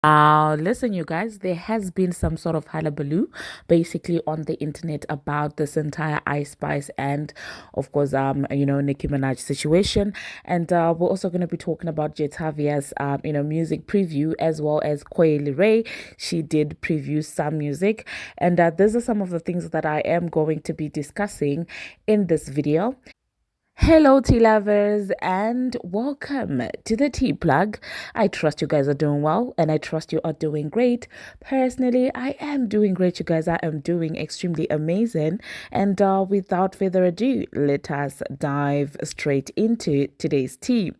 Listen, you guys, there has been some sort of hullabaloo basically on the internet about this entire Ice Spice and, of course, Nicki Minaj situation. And we're also going to be talking about Jetavia's, music preview as well as Coileray. She did preview some music. And these are some of the things that I am going to be discussing in this video. Hello, tea lovers, and welcome to the tea plug. I trust you guys are doing well, and I trust you are doing great. Personally, I am doing great, you guys. I am doing extremely amazing. And without further ado, let us dive straight into today's tea.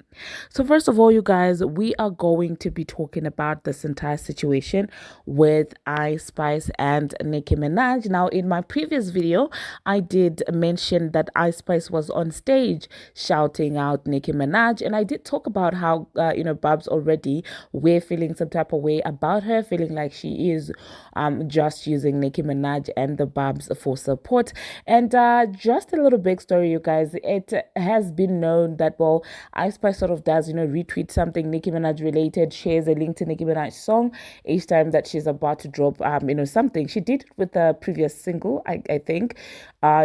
So, first of all, you guys, we are going to be talking about this entire situation with Ice Spice and Nicki Minaj. Now, in my previous video, I did mention that Ice Spice was on stage shouting out Nicki Minaj, and I did talk about how, Barbz already were feeling some type of way about her, feeling like she is just using Nicki Minaj and the Barbz for support. And just a little backstory, you guys, it has been known that, well, Ice Spice sort of does, retweet something Nicki Minaj related, shares a link to Nicki Minaj's song each time that she's about to drop, something. She did it with the previous single, I think.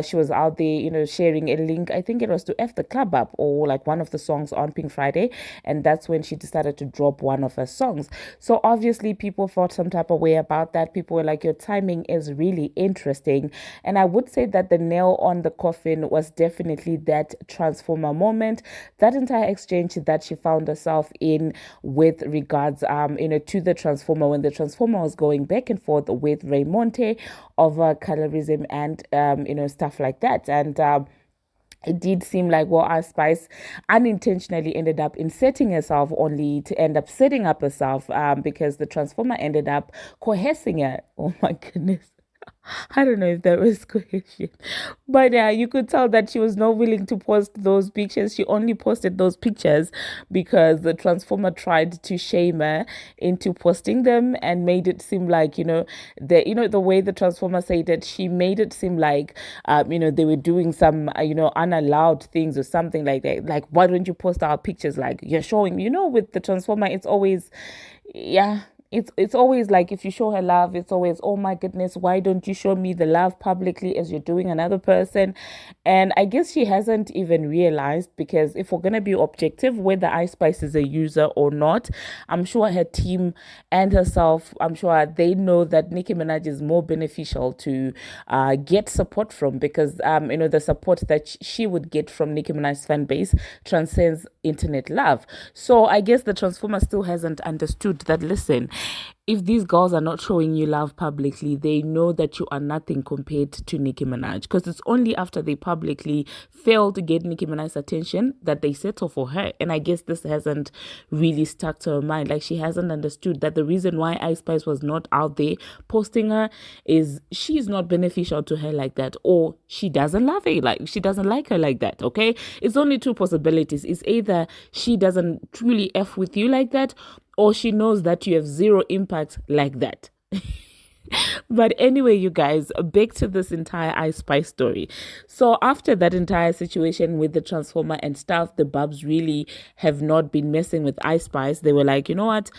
She was out there, sharing a link. I think it was to F the Club Up or like one of the songs on Pink Friday. And that's when she decided to drop one of her songs. So obviously people thought some type of way about that. People were like, your timing is really interesting. And I would say that the nail on the coffin was definitely that transformer moment, that entire exchange that she found herself in with regards, to the transformer, when the transformer was going back and forth with Raymonte over colorism and, stuff like that. And, it did seem like, well, Ice Spice unintentionally ended up inserting herself only to end up setting up herself because the transformer ended up coercing her. Oh my goodness. I don't know if there was cohesion, but yeah, you could tell that she was not willing to post those pictures. She only posted those pictures because the transformer tried to shame her into posting them and made it seem like, the way the transformer said it, she made it seem like, they were doing some, unallowed things or something like that. Like, why don't you post our pictures? Like, you're showing, with the transformer, it's always, yeah, it's always like, if you show her love, it's always, oh my goodness, why don't you show me the love publicly as you're doing another person? And I guess she hasn't even realized, because if we're gonna be objective, whether Ice Spice is a user or not, I'm sure her team and herself, I'm sure they know that Nicki Minaj is more beneficial to get support from, because the support that she would get from Nicki Minaj's fan base transcends internet love. So I guess the transformer still hasn't understood that, listen, if these girls are not showing you love publicly, they know that you are nothing compared to Nicki Minaj. Because it's only after they publicly fail to get Nicki Minaj's attention that they settle for her. And I guess this hasn't really stuck to her mind. Like, she hasn't understood that the reason why Ice Spice was not out there posting her is she's not beneficial to her like that, or she doesn't love her, like she doesn't like her like that. Okay, it's only two possibilities. It's either she doesn't truly F with you like that, or she knows that you have zero impact like that. But anyway, you guys, back to this entire Ice Spice story. So after that entire situation with the transformer and stuff, the Barbz really have not been messing with Ice Spice. They were like, you know what,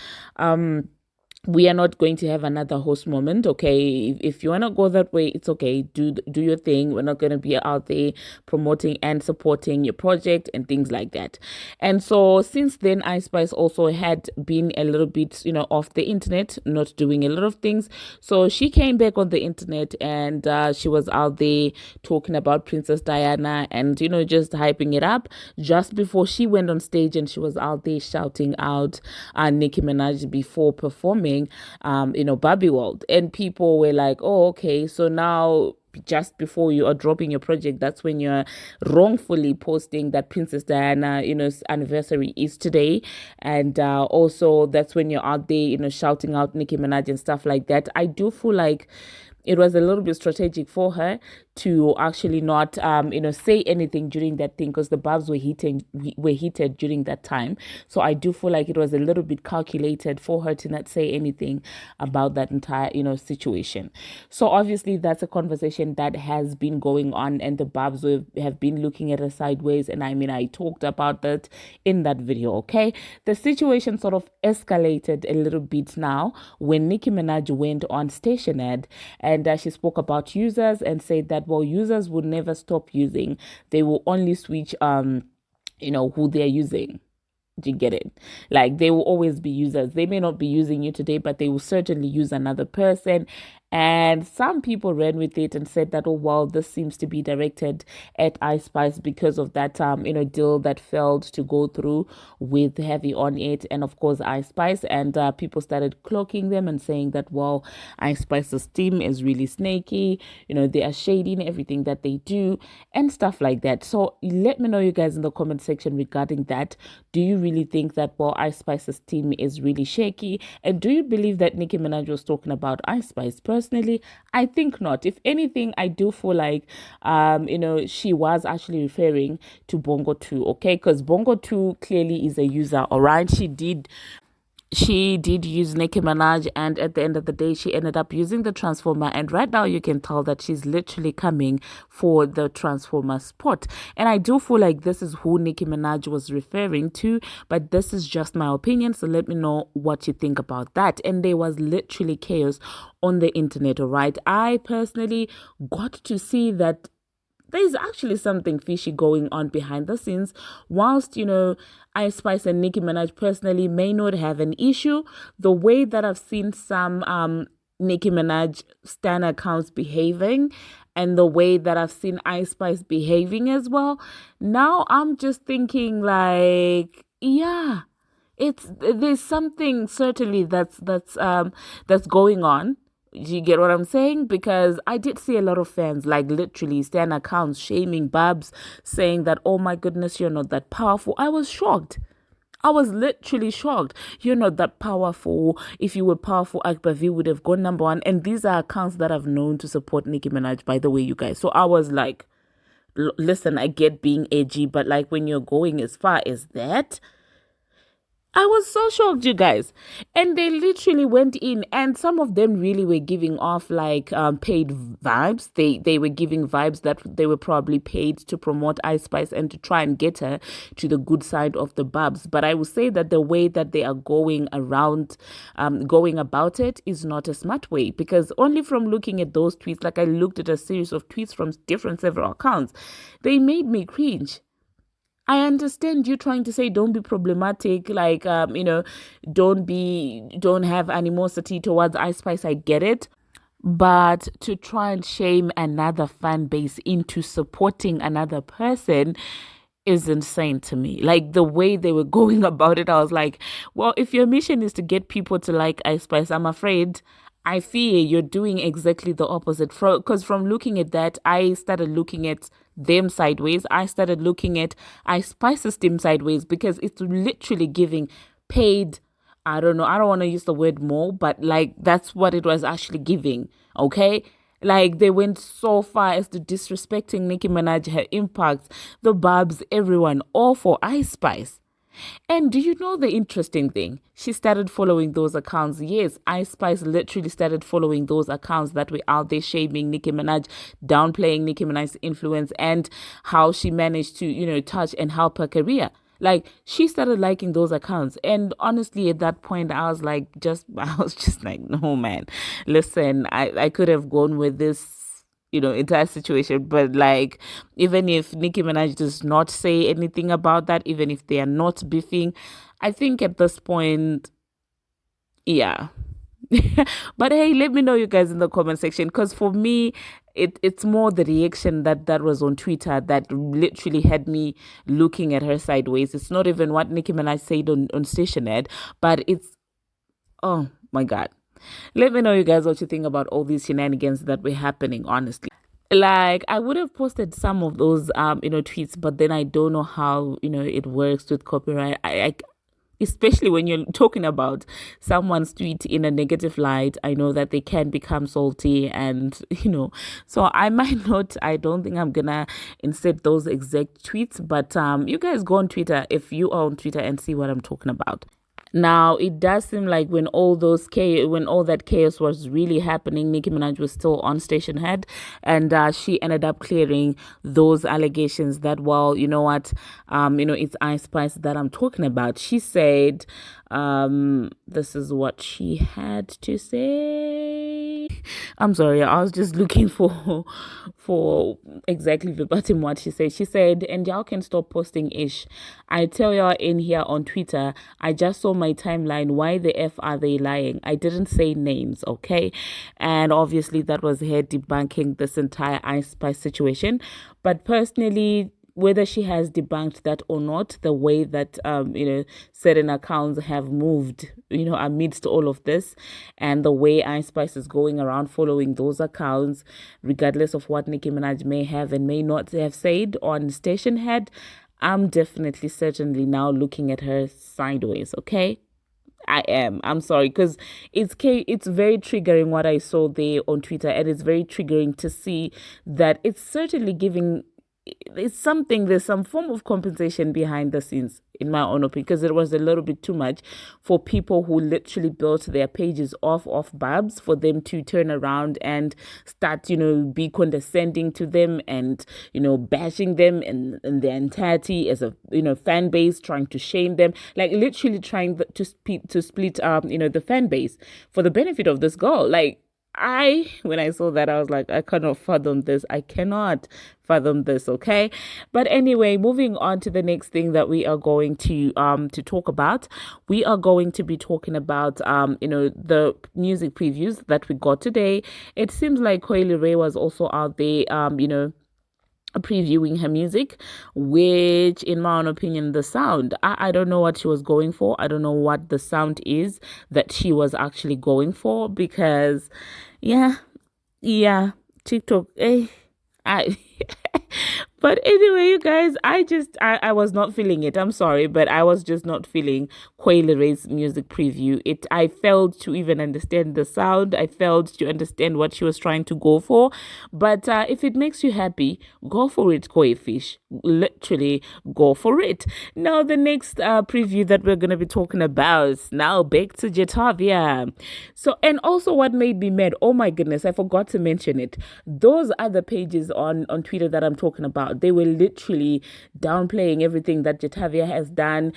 we are not going to have another host moment. Okay, if you want to go that way, it's okay. Do your thing. We're not going to be out there promoting and supporting your project and things like that. And so since then, Ice Spice also had been a little bit, off the internet, not doing a lot of things. So she came back on the internet, and she was out there talking about Princess Diana and, just hyping it up just before she went on stage, and she was out there shouting out Nicki Minaj before performing Barbie World. And people were like, oh, okay, so now just before you are dropping your project, that's when you're wrongfully posting that Princess Diana, anniversary is today. And also that's when you're out there, shouting out Nicki Minaj and stuff like that. I do feel like it was a little bit strategic for her to actually not say anything during that thing, because the Barbz were heated during that time. So I do feel like it was a little bit calculated for her to not say anything about that entire situation. So obviously that's a conversation that has been going on, and the Barbz have been looking at her sideways. And I mean, I talked about that in that video. Okay, the situation sort of escalated a little bit now when Nicki Minaj went on Station Ed, and she spoke about users and said that, well, users would never stop using, they will only switch who they're using. Do you get it? Like, they will always be users. They may not be using you today, but they will certainly use another person. And some people ran with it and said that, oh, well, this seems to be directed at Ice Spice because of that, deal that failed to go through with Heavy on it. And of course, Ice Spice, and people started cloaking them and saying that, well, Ice Spice's team is really snaky. They are shading everything that they do and stuff like that. So let me know, you guys, in the comment section regarding that. Do you really think that, well, Ice Spice's team is really shaky? And do you believe that Nicki Minaj was talking about Ice Spice? Personally, I think not. If anything, I do feel like, she was actually referring to Bongo 2, okay? Because Bongo 2 clearly is a user, all right? She did use Nicki Minaj, and at the end of the day, she ended up using the Transformer. And right now, you can tell that she's literally coming for the Transformer spot. And I do feel like this is who Nicki Minaj was referring to, but this is just my opinion. So let me know what you think about that. And there was literally chaos on the internet, all right? I personally got to see that there's actually something fishy going on behind the scenes. Whilst, Ice Spice and Nicki Minaj personally may not have an issue, the way that I've seen some Nicki Minaj stan accounts behaving, and the way that I've seen Ice Spice behaving as well, now I'm just thinking like, yeah, there's something certainly that's going on. Do you get what I'm saying? Because I did see a lot of fans, like, literally stan accounts shaming Barbz, saying that, oh my goodness, you're not that powerful. I was shocked. I was literally shocked. You're not that powerful. If you were powerful, Akbavi would have gone number one. And these are accounts that I've known to support Nicki Minaj, by the way, you guys. So I was like, listen, I get being edgy, but like, when you're going as far as that, I was so shocked, you guys. And they literally went in, and some of them really were giving off like paid vibes. They were giving vibes that they were probably paid to promote Ice Spice and to try and get her to the good side of the Barbz. But I would say that the way that they are going about it is not a smart way, because only from looking at those tweets, like, I looked at a series of tweets from several accounts, they made me cringe. I understand you trying to say don't be problematic, like, don't have animosity towards Ice Spice. I get it. But to try and shame another fan base into supporting another person is insane to me. Like, the way they were going about it, I was like, well, if your mission is to get people to like Ice Spice, I'm afraid I fear you're doing exactly the opposite. Because from looking at that, I started looking at them sideways. I started looking at Ice Spice's team sideways, because it's literally giving paid, I don't know, I don't want to use the word more, but like, that's what it was actually giving, okay? Like, they went so far as to disrespecting Nicki Minaj, her impact, the Barbz, everyone, all for Ice Spice. And do you know the interesting thing? She started following those accounts. Yes, Ice Spice literally started following those accounts that were out there shaming Nicki Minaj, downplaying Nicki Minaj's influence and how she managed to, touch and help her career. Like, she started liking those accounts. And honestly, at that point, I was just like, no, man, listen, I could have gone with this entire situation. But like, even if Nicki Minaj does not say anything about that, even if they are not beefing, I think at this point, yeah. But hey, let me know, you guys, in the comment section, because for me, it's more the reaction that was on Twitter that literally had me looking at her sideways. It's not even what Nicki Minaj said on Station Ed, but it's, oh my God. Let me know, you guys, what you think about all these shenanigans that were happening, honestly. Like, I would have posted some of those tweets, but then I don't know how it works with copyright. especially when you're talking about someone's tweet in a negative light. I know that they can become salty, and so I might not, I don't think I'm gonna insert those exact tweets, but you guys go on Twitter if you are on Twitter and see what I'm talking about. Now, it does seem like when all that chaos was really happening, Nicki Minaj was still on station head, and she ended up clearing those allegations that, well, you know what, it's Ice Spice that I'm talking about. She said, this is what she had to say. I'm sorry, I was just looking for exactly verbatim what she said. She said, and y'all can stop posting ish. I tell y'all in here on Twitter, I just saw my timeline. Why the F are they lying? I didn't say names, okay? And obviously that was her debunking this entire Ice Spice situation. But personally, whether she has debunked that or not, the way that certain accounts have moved, amidst all of this, and the way Ice Spice is going around following those accounts, regardless of what Nicki Minaj may have and may not have said on station head, I'm definitely certainly now looking at her sideways, okay? I am. I'm sorry, because it's very triggering what I saw there on Twitter, and it's very triggering to see that it's certainly giving there's some form of compensation behind the scenes, in my own opinion, because it was a little bit too much for people who literally built their pages off Barbz, for them to turn around and start, be condescending to them, and, bashing them in their entirety as a, fan base, trying to shame them, like literally trying to split, the fan base for the benefit of this girl. Like, when I saw that, I was like, I cannot fathom this. I cannot fathom this, okay? But anyway, moving on to the next thing that we are going to talk about. We are going to be talking about the music previews that we got today. It seems like Coileray was also out there previewing her music, which in my own opinion, the sound, I don't know what she was going for. I don't know what the sound is that she was actually going for, because yeah, TikTok, I but anyway, you guys, I was not feeling it. I'm sorry, but I was just not feeling Coileray's music preview. I failed to even understand the sound. I failed to understand what she was trying to go for. But if it makes you happy, go for it, Koi Fish. Literally, go for it. Now, the next preview that we're going to be talking about, now back to Jetavia. So, and also what made me mad, oh my goodness, I forgot to mention it. Those other pages on Twitter that I'm talking about, they were literally downplaying everything that Jetavia has done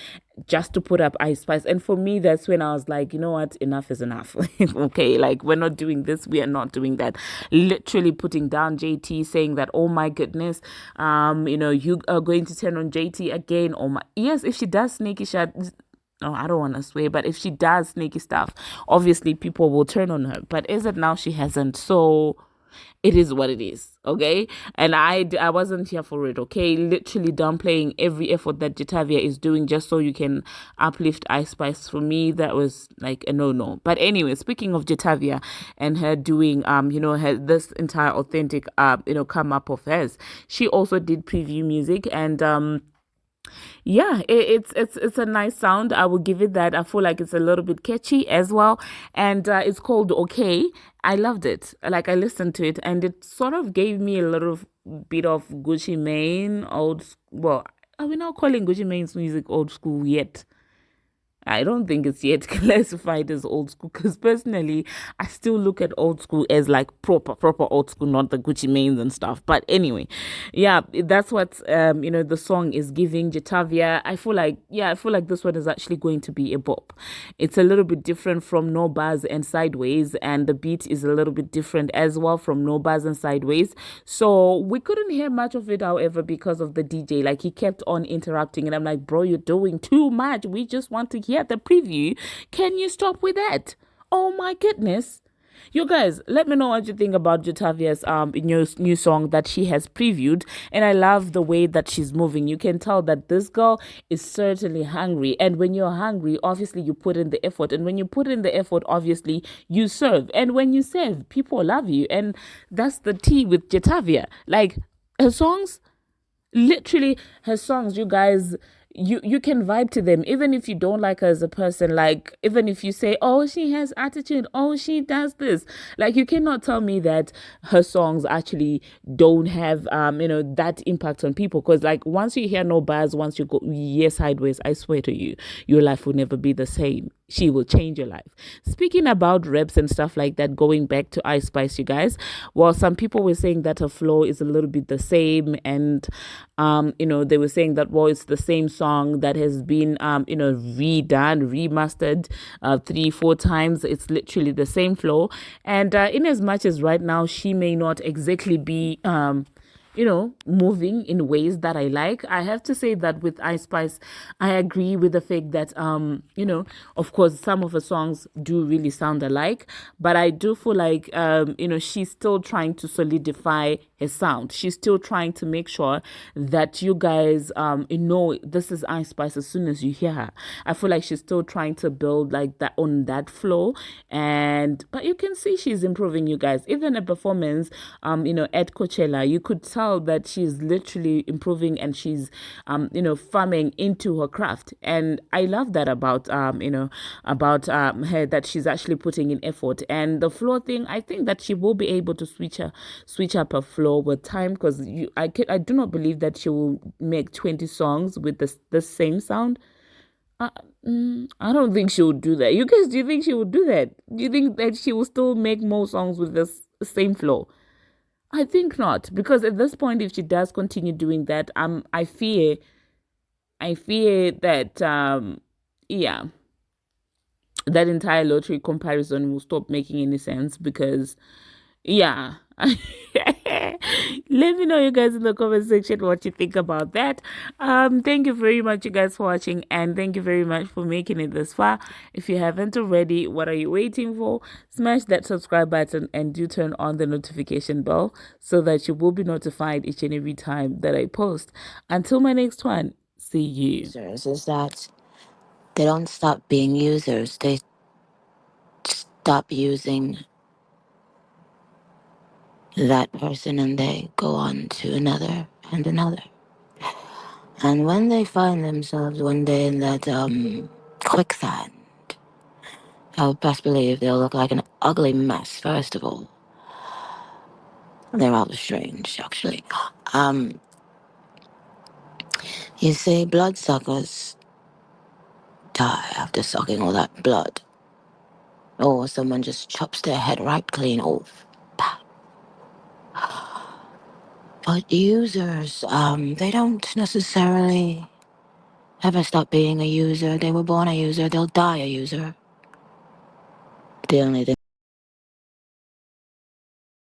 just to put up Ice Spice. And for me, that's when I was like, you know what, enough is enough. Okay, like, we're not doing this, we are not doing that. Literally putting down JT, saying that, oh my goodness, you are going to turn on JT again. Oh my, yes, if she does sneaky shot, oh, I don't want to swear, but if she does sneaky stuff, obviously people will turn on her. But as of now, she hasn't. So it is what it is, okay? And I wasn't here for it, okay? Literally downplaying every effort that Jetavia is doing just so you can uplift Ice Spice. For me, that was like a no-no. But anyway, speaking of Jetavia and her doing, her this entire authentic, come up of hers, she also did preview music, and yeah, it's a nice sound. I will give it that. I feel like it's a little bit catchy as well, and it's called Okay. I loved it. Like, I listened to it, and it sort of gave me a little bit of Gucci Mane well, are we not calling Gucci Mane's music old school yet? I don't think it's yet classified as old school, because personally, I still look at old school as like proper old school, not the Gucci Manes and stuff. But anyway, yeah, that's what the song is giving Jetavia. I feel like this one is actually going to be a bop. It's a little bit different from No Bars and Sideways, and the beat is a little bit different as well from No Bars and Sideways. So we couldn't hear much of it, however, because of the DJ. Like, he kept on interrupting, and I'm like, bro, you're doing too much. We just want to hear the preview. Can you stop with that? Oh my goodness. You guys, let me know what you think about Jetavia's new song that she has previewed. And I love the way that she's moving. You can tell that this girl is certainly hungry. And when you're hungry, obviously you put in the effort. And when you put in the effort, obviously you serve. And when you serve, people love you. And that's the tea with Jetavia. Like, her songs, literally, her songs, you guys, you can vibe to them even if you don't like her as a person. Like, even if you say, oh, she has attitude, oh, she does this, like, you cannot tell me that her songs actually don't have that impact on people. Because, like, once you hear No Buzz, once you go hear Sideways, I swear to you, your life will never be the same. She will change your life. Speaking about reps and stuff like that, going back to Ice Spice, you guys, well, some people were saying that her flow is a little bit the same. And they were saying that, well, it's the same song that has been redone, remastered 3-4 times. It's literally the same flow. And in as much as right now she may not exactly be moving in ways that I like, I have to say that with Ice Spice, I agree with the fact that, of course, some of her songs do really sound alike, but I do feel like, she's still trying to solidify her sound. She's still trying to make sure that you guys, this is Ice Spice as soon as you hear her. I feel like she's still trying to build like that on that flow, but you can see she's improving, you guys. Even a performance, at Coachella, you could tell that she's literally improving and she's, farming into her craft. And I love that about, her, that she's actually putting in effort. And the flow thing, I think that she will be able to switch up her flow with time, because I do not believe that she will make 20 songs with the same sound. I, I don't think she would do that. You guys, do you think she would do that? Do you think that she will still make more songs with the same flow? I think not, because at this point, if she does continue doing that, I fear that, yeah, that entire lottery comparison will stop making any sense. Because, yeah. Let me know, you guys, in the comment section what you think about that. Thank you very much, you guys, for watching, and thank you very much for making it this far. If you haven't already, what are you waiting for? Smash that subscribe button and do turn on the notification bell so that you will be notified each and every time that I post. Until my next one, see you. Users is that they don't stop being users, they stop using that person and they go on to another and another. And when they find themselves one day in that quicksand, I would best believe they'll look like an ugly mess, first of all. They're rather strange, actually. You see, bloodsuckers die after sucking all that blood. Or someone just chops their head right clean off. But users, they don't necessarily ever stop being a user. They were born a user, they'll die a user. The only thing